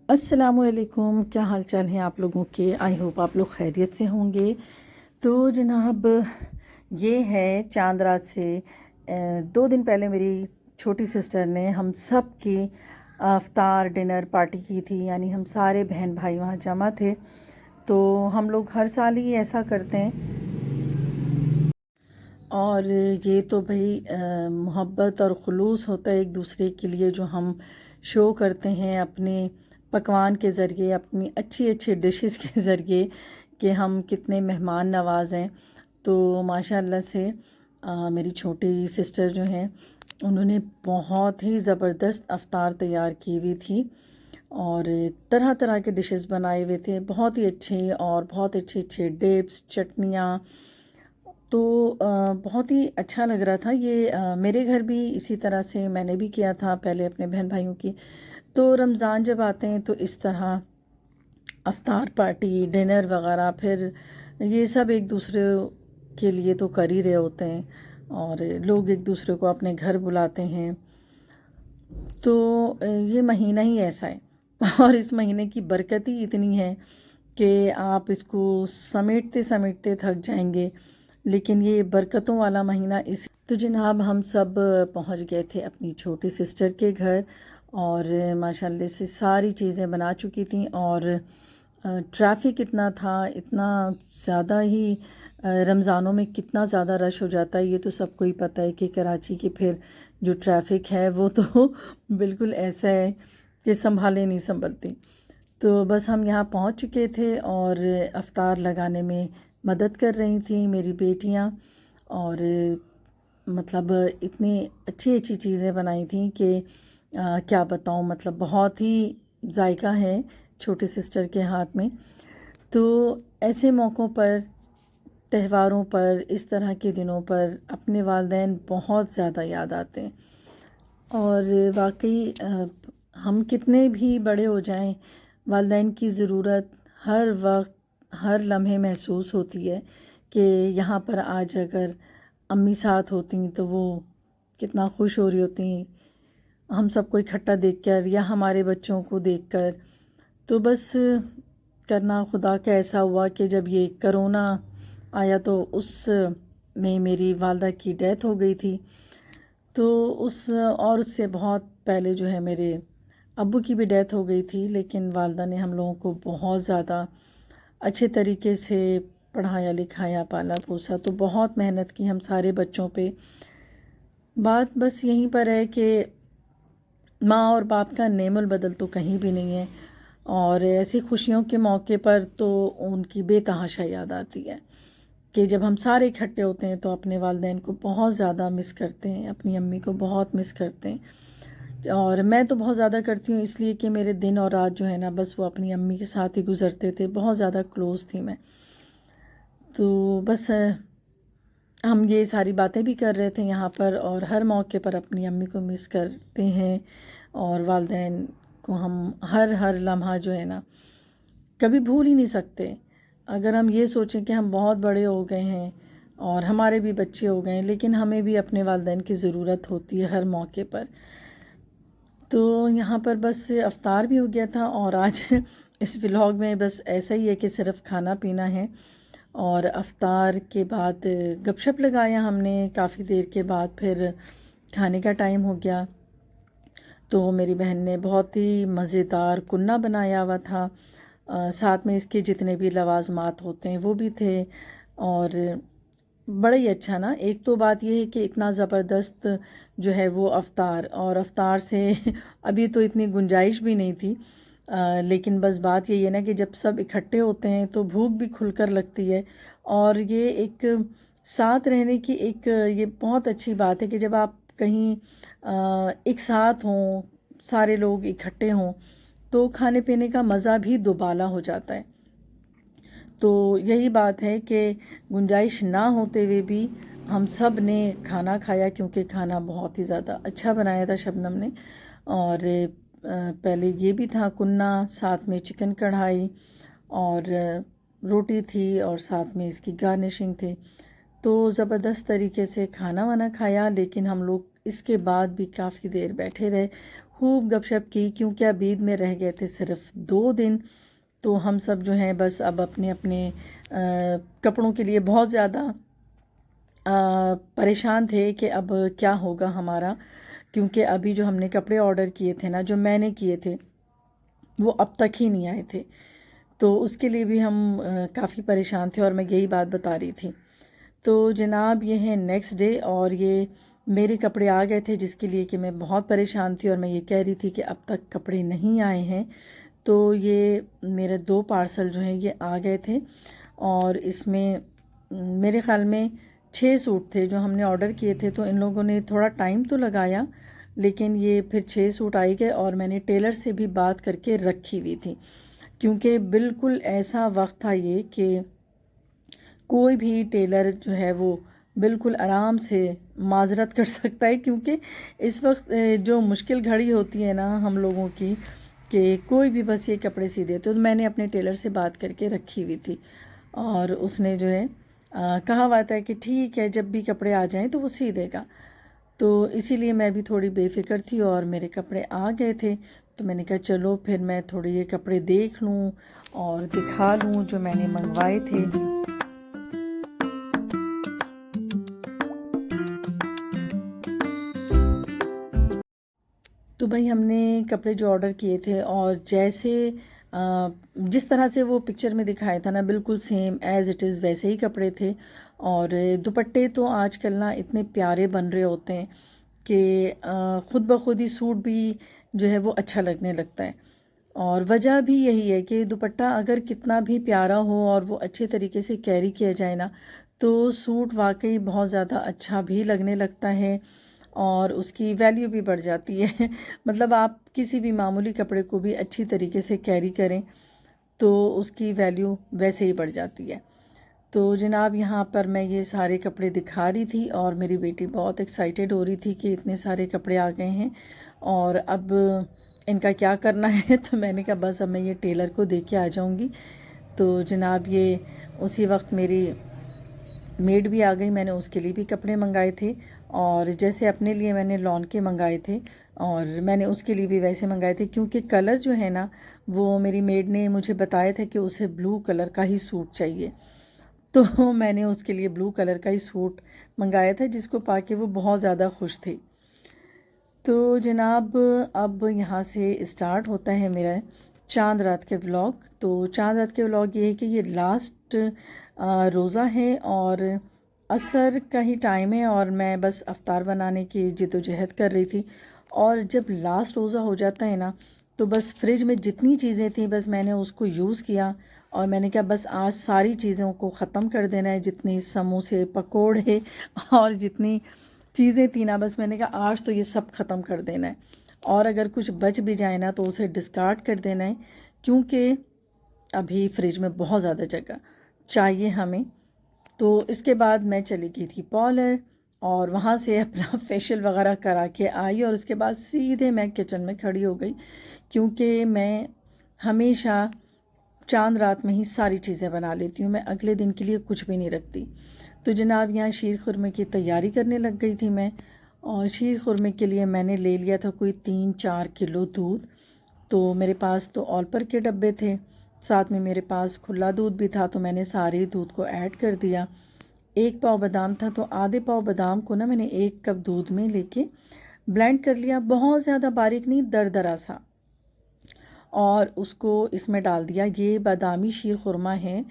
अस्सलामुअलैकुम, क्या हाल चाल है आप लोगों के। आई होप आप लोग खैरियत से होंगे। तो जनाब, ये है चांद रात से 2 दिन पहले मेरी छोटी सिस्टर ने हम सब की अफ्तार डिनर पार्टी की थी। यानी हम सारे बहन भाई वहाँ जमा थे। तो हम लोग हर साल ही ऐसा करते हैं। और ये तो भाई मोहब्बत और ख़ुलूस होता है एक दूसरे के लिए, जो हम शो करते हैं अपने पकवान के ज़रिए, अपनी अच्छी अच्छी डिशेस के ज़रिए, कि हम कितने मेहमान नवाज हैं। तो माशाल्लाह से मेरी छोटी सिस्टर जो हैं, उन्होंने बहुत ही ज़बरदस्त अफ्तार तैयार की हुई थी और तरह तरह के डिशेस बनाए हुए थे, बहुत ही अच्छे, और बहुत अच्छे अच्छे डिप्स, चटनियाँ। तो बहुत ही अच्छा लग रहा था ये। मेरे घर भी इसी तरह से मैंने भी किया था पहले अपने बहन भाइयों की। तो रमज़ान जब आते हैं तो इस तरह अफ्तार पार्टी, डिनर वगैरह, फिर ये सब एक दूसरे के लिए तो कर ही रहे होते हैं, और लोग एक दूसरे को अपने घर बुलाते हैं। तो ये महीना ही ऐसा है और इस महीने की बरकत ही इतनी है कि आप इसको समेटते समेटते थक जाएंगे। लेकिन ये बरकतों वाला महीना इस। तो जनाब, हम सब पहुंच गए थे अपनी छोटी सिस्टर के घर, और माशाल्लाह से सारी चीज़ें बना चुकी थी। और ट्रैफिक इतना था, इतना ज़्यादा ही, रमज़ानों में कितना ज़्यादा रश हो जाता है ये तो सबको ही पता है कि कराची की फिर जो ट्रैफिक है वो तो बिल्कुल ऐसा है कि संभाले नहीं संभलती। तो बस हम यहाँ पहुँच चुके थे और अफ्तार लगाने में मदद कर रही थी मेरी बेटियाँ। और मतलब इतनी अच्छी अच्छी चीज़ें बनाई थी कि क्या बताऊँ, मतलब बहुत ही जायका है छोटी सिस्टर के हाथ में। तो ऐसे मौक़ों पर, त्योहारों पर, इस तरह के दिनों पर अपने वालिदैन बहुत ज़्यादा याद आते हैं। और वाकई हम कितने भी बड़े हो जाएं, वालिदैन की ज़रूरत हर वक्त, हर लम्हे महसूस होती है कि यहाँ पर आज अगर अम्मी साथ होती तो वो कितना खुश हो रही होती हम सबको इकट्ठा देखकर, या हमारे बच्चों को देखकर। तो बस करना खुदा का ऐसा हुआ कि जब ये करोना आया तो उस में मेरी वालदा की डेथ हो गई थी। तो उससे बहुत पहले जो है मेरे अब्बू की भी डेथ हो गई थी। लेकिन वालदा ने हम लोगों को बहुत ज़्यादा अच्छे तरीके से पढ़ाया लिखाया, पाला पोसा। तो बहुत मेहनत की हम सारे बच्चों पे। बात बस यहीं पर है कि माँ और बाप का नेमुल बदल तो कहीं भी नहीं है। और ऐसी खुशियों के मौके पर तो उनकी बेतहाशा याद आती है कि जब हम सारे इकट्ठे होते हैं तो अपने वालिदैन को बहुत ज़्यादा मिस करते हैं, अपनी अम्मी को बहुत मिस करते हैं। और मैं तो बहुत ज़्यादा करती हूँ, इसलिए कि मेरे दिन और रात जो है ना, बस वो अपनी अम्मी के साथ ही गुज़रते थे। बहुत ज़्यादा क्लोज़ थी मैं। तो बस हम ये सारी बातें भी कर रहे थे यहाँ पर, और हर मौके पर अपनी अम्मी को मिस करते हैं। और वालिदैन को हम हर हर लम्हा जो है ना कभी भूल ही नहीं सकते। अगर हम ये सोचें कि हम बहुत बड़े हो गए हैं और हमारे भी बच्चे हो गए हैं, लेकिन हमें भी अपने वालिदैन की ज़रूरत होती है हर मौके पर। तो यहाँ पर बस अफ्तार भी हो गया था, और आज इस व्लॉग में बस ऐसा ही है कि सिर्फ खाना पीना है। और अफ्तार के बाद गपशप लगाया हमने काफ़ी देर के बाद, फिर खाने का टाइम हो गया। तो मेरी बहन ने बहुत ही मज़ेदार कुन्ना बनाया हुआ था। साथ में इसके जितने भी लवाज़मात होते हैं वो भी थे। और बड़ा ही अच्छा ना। एक तो बात यह है कि इतना ज़बरदस्त जो है वो अफ्तार, और अफ्तार से अभी तो इतनी गुंजाइश भी नहीं थी। लेकिन बस बात यही है ना कि जब सब इकट्ठे होते हैं तो भूख भी खुलकर लगती है। और ये एक साथ रहने की एक ये बहुत अच्छी बात है कि जब आप कहीं एक साथ हों, सारे लोग इकट्ठे हों, तो खाने पीने का मज़ा भी दुबाला हो जाता है। तो यही बात है कि गुंजाइश ना होते हुए भी हम सब ने खाना खाया, क्योंकि खाना बहुत ही ज़्यादा अच्छा बनाया था शबनम ने। और पहले ये भी था कुन्ना, साथ में चिकन कढ़ाई, और रोटी थी, और साथ में इसकी गार्निशिंग थी। तो ज़बरदस्त तरीके से खाना वाना खाया। लेकिन हम लोग इसके बाद भी काफ़ी देर बैठे रहे। खूब गपशप की, क्योंकि अब ईद में रह गए थे सिर्फ 2 दिन। तो हम सब जो हैं बस अब अपने अपने कपड़ों के लिए बहुत ज़्यादा परेशान थे कि अब क्या होगा हमारा, क्योंकि अभी जो हमने कपड़े ऑर्डर किए थे ना, जो मैंने किए थे, वो अब तक ही नहीं आए थे। तो उसके लिए भी हम काफ़ी परेशान थे और मैं यही बात बता रही थी। तो जनाब ये है नेक्स्ट डे और ये मेरे कपड़े आ गए थे, जिसके लिए कि मैं बहुत परेशान थी और मैं ये कह रही थी कि अब तक कपड़े नहीं आए हैं। तो ये मेरे 2 पार्सल जो हैं ये आ गए थे और इसमें मेरे ख़्याल में 6 सूट थे जो हमने ऑर्डर किए थे। तो इन लोगों ने थोड़ा टाइम तो लगाया, लेकिन ये फिर 6 सूट आई गए और मैंने टेलर से भी बात करके रखी हुई थी, क्योंकि बिल्कुल ऐसा वक्त था ये कि कोई भी टेलर जो है वो बिल्कुल आराम से माजरत कर सकता है, क्योंकि इस वक्त जो मुश्किल घड़ी होती है ना हम लोगों की, कि कोई भी बस ये कपड़े सी दे। तो मैंने अपने टेलर से बात करके रखी हुई थी और उसने जो है कहा हुआ था कि ठीक है, जब भी कपड़े आ जाएं तो वो सी देगा। तो इसीलिए मैं भी थोड़ी बेफ़िक्र थी और मेरे कपड़े आ गए थे। तो मैंने कहा चलो फिर मैं थोड़े ये कपड़े देख लूँ और दिखा लूँ जो मैंने मंगवाए थे। तो भाई हमने कपड़े जो ऑर्डर किए थे और जैसे जिस तरह से वो पिक्चर में दिखाया था ना, बिल्कुल सेम एज़ इट इज़ वैसे ही कपड़े थे। और दुपट्टे तो आजकल ना इतने प्यारे बन रहे होते हैं कि ख़ुद ब खुद ही सूट भी जो है वो अच्छा लगने लगता है। और वजह भी यही है कि दुपट्टा अगर कितना भी प्यारा हो और वो अच्छे तरीके से कैरी किया जाए ना, तो सूट वाकई बहुत ज़्यादा अच्छा भी लगने लगता है और उसकी वैल्यू भी बढ़ जाती है। मतलब आप किसी भी मामूली कपड़े को भी अच्छी तरीके से कैरी करें तो उसकी वैल्यू वैसे ही बढ़ जाती है। तो जनाब यहाँ पर मैं ये सारे कपड़े दिखा रही थी और मेरी बेटी बहुत एक्साइटेड हो रही थी कि इतने सारे कपड़े आ गए हैं और अब इनका क्या करना है। तो मैंने कहा बस अब मैं ये टेलर को दे के आ जाऊँगी। तो जनाब ये उसी वक्त मेरी मेड भी आ गई, मैंने उसके लिए भी कपड़े मंगाए थे और जैसे अपने लिए मैंने लॉन के मंगाए थे और मैंने उसके लिए भी वैसे मंगाए थे, क्योंकि कलर जो है ना वो मेरी मेड ने मुझे बताया था कि उसे ब्लू कलर का ही सूट चाहिए। तो मैंने उसके लिए ब्लू कलर का ही सूट मंगाया था, जिसको पाके वो बहुत ज़्यादा खुश थी। तो जनाब अब यहाँ से स्टार्ट होता है मेरा चांद रात के व्लॉग। तो चांद रात के व्लॉग ये है कि ये लास्ट रोज़ा है और असर का ही टाइम है और मैं बस अफ्तार बनाने की जिद्दोजहद कर रही थी। और जब लास्ट रोज़ा हो जाता है ना, तो बस फ्रिज में जितनी चीज़ें थी बस मैंने उसको यूज़ किया और मैंने कहा बस आज सारी चीज़ों को ख़त्म कर देना है, जितनी समोसे पकोड़े और जितनी चीज़ें थी ना, बस मैंने कहा आज तो ये सब ख़त्म कर देना है और अगर कुछ बच भी जाए ना तो उसे डिस्कार्ड कर देना है, क्योंकि अभी फ्रिज में बहुत ज़्यादा जगह चाहिए हमें। तो इसके बाद मैं चली गई थी पार्लर और वहाँ से अपना फेशियल वगैरह करा के आई और उसके बाद सीधे मैं किचन में खड़ी हो गई, क्योंकि मैं हमेशा चांद रात में ही सारी चीज़ें बना लेती हूँ, मैं अगले दिन के लिए कुछ भी नहीं रखती। तो जनाब यहाँ शीर खुरमे की तैयारी करने लग गई थी मैं और शीर खुरमे के लिए मैंने ले लिया था कोई 3-4 किलो दूध। तो मेरे पास तो ऑलपर के डब्बे थे, साथ में मेरे पास खुला दूध भी था, तो मैंने सारे दूध को ऐड कर दिया। 1 पाव बादाम था तो आधे पाव बादाम को ना मैंने 1 कप दूध में लेके ब्लेंड कर लिया, बहुत ज़्यादा बारीक नहीं, दरदरा सा, और उसको इसमें डाल दिया। ये बादामी शीर खुरमा है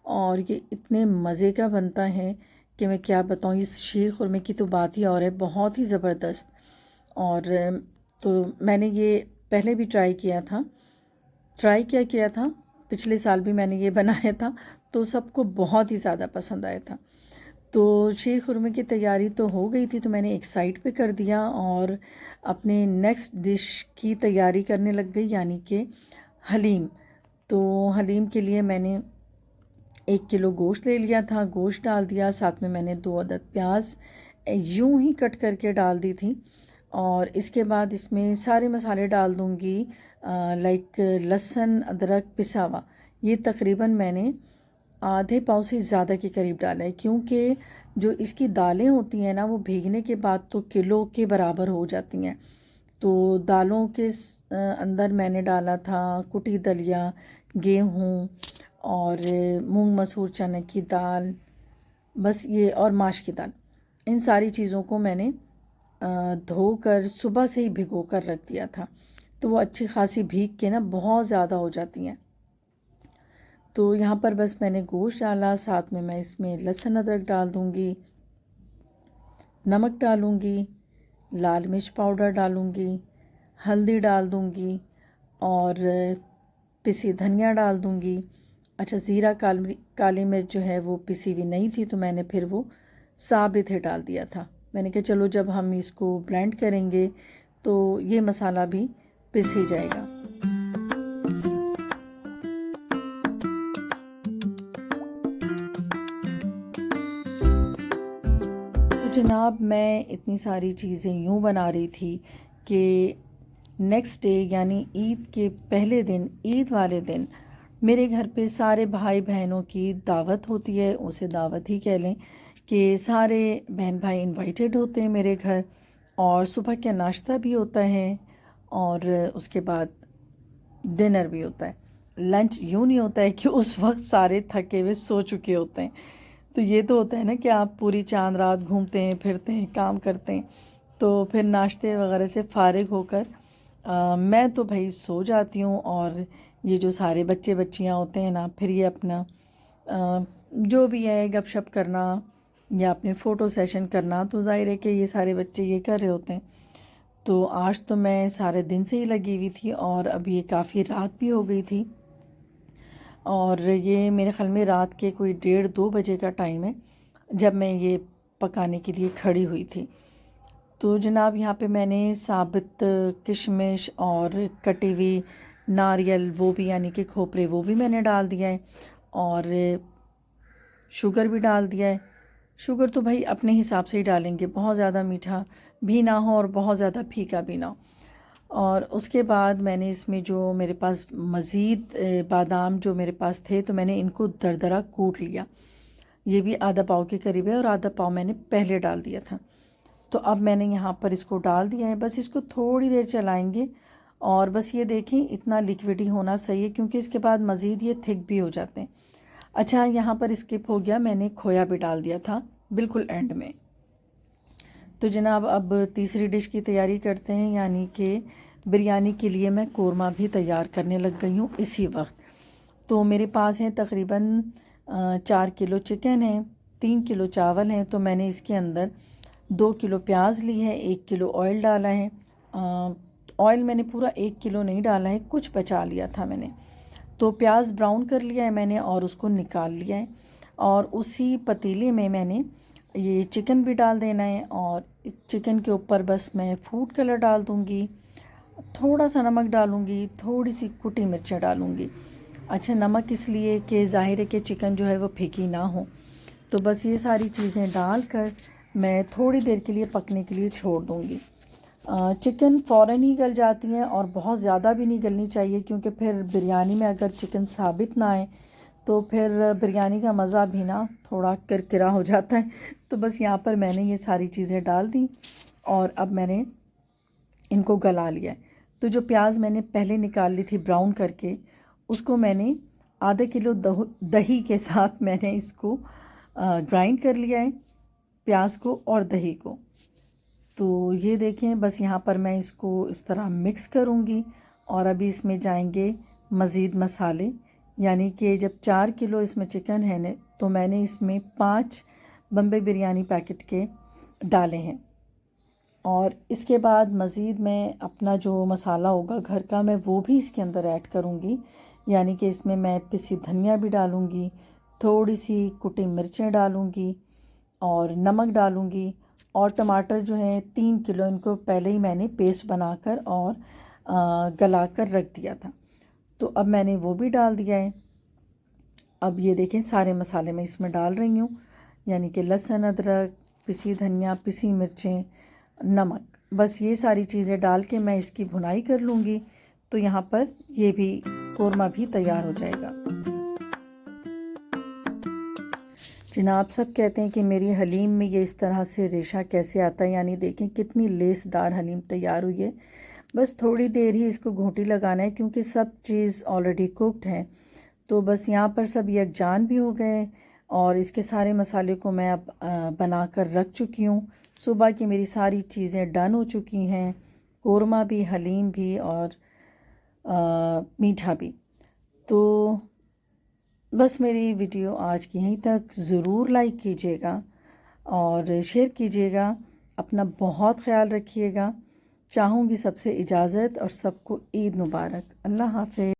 और ये इतने मज़े का बनता है कि मैं क्या बताऊँ। इस शीर खुरमे की तो बात ही और है, बहुत ही ज़बरदस्त। और तो मैंने ये पहले भी ट्राई किया था, पिछले साल भी मैंने ये बनाया था, तो सबको बहुत ही ज़्यादा पसंद आया था। तो शीर खुरमे की तैयारी तो हो गई थी, तो मैंने एक साइड पे कर दिया और अपने नेक्स्ट डिश की तैयारी करने लग गई, यानी कि हलीम। तो हलीम के लिए मैंने 1 किलो गोश्त ले लिया था, गोश्त डाल दिया, साथ में मैंने 2 अदद प्याज यूं ही कट करके डाल दी थी और इसके बाद इसमें सारे मसाले डाल दूंगी, लाइक लहसुन अदरक पिसा हुआ। ये तकरीबन मैंने आधे पाव से ज़्यादा के करीब डाला है, क्योंकि जो इसकी दालें होती हैं ना वो भीगने के बाद तो किलो के बराबर हो जाती हैं। तो दालों के अंदर मैंने डाला था कुटी दलिया, गेहूँ और मूंग मसूर चने की दाल, बस ये, और माश की दाल। इन सारी चीज़ों को मैंने धोकर सुबह से ही भिगो कर रख दिया था। तो वो अच्छी खासी भीग के ना बहुत ज़्यादा हो जाती हैं। तो यहाँ पर बस मैंने गोश्त डाला, साथ में मैं इसमें लहसुन अदरक डाल दूँगी, नमक डालूँगी, लाल मिर्च पाउडर डालूँगी, हल्दी डाल दूँगी और पिसी धनिया डाल दूँगी। अच्छा, ज़ीरा काली मिर्च जो है वो पिसी हुई नहीं थी, तो मैंने फिर वो साबित ही डाल दिया था। मैंने कहा चलो जब हम इसको ब्लेंड करेंगे तो ये मसाला भी पिस ही जाएगा। तो जनाब, मैं इतनी सारी चीज़ें यूँ बना रही थी कि नेक्स्ट डे यानी ईद के पहले दिन, ईद वाले दिन मेरे घर पे सारे भाई बहनों की दावत होती है, उसे दावत ही कह लें, कि सारे बहन भाई इनवाइटेड होते हैं मेरे घर, और सुबह का नाश्ता भी होता है और उसके बाद डिनर भी होता है। लंच यूँ नहीं होता है कि उस वक्त सारे थके हुए सो चुके होते हैं। तो ये तो होता है ना कि आप पूरी चांद रात घूमते हैं, फिरते हैं, काम करते हैं, तो फिर नाश्ते वगैरह से फ़ारिग होकर मैं तो भाई सो जाती हूँ। और ये जो सारे बच्चे बच्चियाँ होते हैं ना, फिर ये अपना जो भी है गपशप करना या अपने फ़ोटो सेशन करना, तो ज़ाहिर है कि ये सारे बच्चे ये कर रहे होते हैं। तो आज तो मैं सारे दिन से ही लगी हुई थी और अब ये काफ़ी रात भी हो गई थी, और ये मेरे ख़्याल में रात के कोई 1:30-2 बजे का टाइम है जब मैं ये पकाने के लिए खड़ी हुई थी। तो जनाब, यहाँ पे मैंने साबित किशमिश और कटी हुई नारियल, वो भी यानी कि खोपरे, वो भी मैंने डाल दिया है, और शुगर भी डाल दिया है। शुगर तो भाई अपने हिसाब से ही डालेंगे, बहुत ज़्यादा मीठा भी ना हो और बहुत ज़्यादा फीका भी ना हो। और उसके बाद मैंने इसमें जो मेरे पास मज़ीद बादाम जो मेरे पास थे, तो मैंने इनको दरदरा कूट लिया। ये भी आधा पाव के करीब है और आधा पाव मैंने पहले डाल दिया था। तो अब मैंने यहाँ पर इसको डाल दिया है, बस इसको थोड़ी देर चलाएंगे और बस ये देखें इतना लिक्विड ही होना सही है, क्योंकि इसके बाद मज़ीद ये थिक भी हो जाते हैं। अच्छा, यहाँ पर स्किप हो गया, मैंने खोया भी डाल दिया था बिल्कुल एंड में। तो जनाब, अब तीसरी डिश की तैयारी करते हैं, यानी कि बिरयानी के लिए मैं कोरमा भी तैयार करने लग गई हूँ इसी वक्त। तो मेरे पास है तकरीबन 4 किलो चिकन है, 3 किलो चावल हैं, तो मैंने इसके अंदर 2 किलो प्याज ली है, 1 किलो ऑयल डाला है। ऑयल मैंने पूरा 1 किलो नहीं डाला है, कुछ बचा लिया था मैंने। तो प्याज ब्राउन कर लिया है मैंने और उसको निकाल लिया है, और उसी पतीले में मैंने ये चिकन भी डाल देना है, और इस चिकन के ऊपर बस मैं फूड कलर डाल दूँगी, थोड़ा सा नमक डालूँगी, थोड़ी सी कुटी मिर्चें डालूँगी। अच्छा, नमक इसलिए कि ज़ाहिर है कि चिकन जो है वो फीकी ना हो। तो बस ये सारी चीज़ें डालकर मैं थोड़ी देर के लिए पकने के लिए छोड़ दूँगी। चिकन फ़ौरन ही गल जाती हैं और बहुत ज़्यादा भी नहीं गलनी चाहिए, क्योंकि फिर बिरयानी में अगर चिकन साबित ना आए तो फिर बिरयानी का मज़ा भी ना थोड़ा किरकिरा हो जाता है। तो बस यहाँ पर मैंने ये सारी चीज़ें डाल दी और अब मैंने इनको गला लिया है। तो जो प्याज मैंने पहले निकाल ली थी ब्राउन करके, उसको मैंने आधा किलो दही के साथ मैंने इसको ग्राइंड कर लिया है, प्याज को और दही को। तो ये देखें, बस यहाँ पर मैं इसको इस तरह मिक्स करूँगी और अभी इसमें जाएंगे मज़ीद मसाले, यानी कि जब 4 किलो इसमें चिकन है ने, तो मैंने इसमें 5 बम्बई बिरयानी पैकेट के डाले हैं। और इसके बाद मज़ीद मैं अपना जो मसाला होगा घर का, मैं वो भी इसके अंदर ऐड करूँगी, यानी कि इसमें मैं पिसी धनिया भी डालूँगी, थोड़ी सी कुटी मिर्चें डालूँगी और नमक डालूँगी, और टमाटर जो हैं 3 किलो, इनको पहले ही मैंने पेस्ट बनाकर और गला कर रख दिया था। तो अब मैंने वो भी डाल दिया है। अब ये देखें सारे मसाले मैं इसमें डाल रही हूँ, यानी कि लहसुन अदरक, पिसी धनिया, पिसी मिर्चें, नमक, बस ये सारी चीज़ें डाल के मैं इसकी भुनाई कर लूँगी। तो यहाँ पर ये भी कोरमा भी तैयार हो जाएगा। जनाब सब कहते हैं कि मेरी हलीम में ये इस तरह से रेशा कैसे आता है, यानी देखें कितनी लेसदार हलीम तैयार हुई है। बस थोड़ी देर ही इसको घोंटी लगाना है क्योंकि सब चीज़ ऑलरेडी कुक्ड है। तो बस यहाँ पर सब यकजान भी हो गए और इसके सारे मसाले को मैं अब बना कर रख चुकी हूँ। सुबह की मेरी सारी चीज़ें डन हो चुकी हैं, कोरमा भी, हलीम भी और मीठा भी। तो बस मेरी वीडियो आज की यहीं तक। ज़रूर लाइक कीजिएगा और शेयर कीजिएगा। अपना बहुत ख्याल रखिएगा। चाहूँगी सबसे इजाज़त और सबको ईद मुबारक। अल्लाह हाफ़िज़।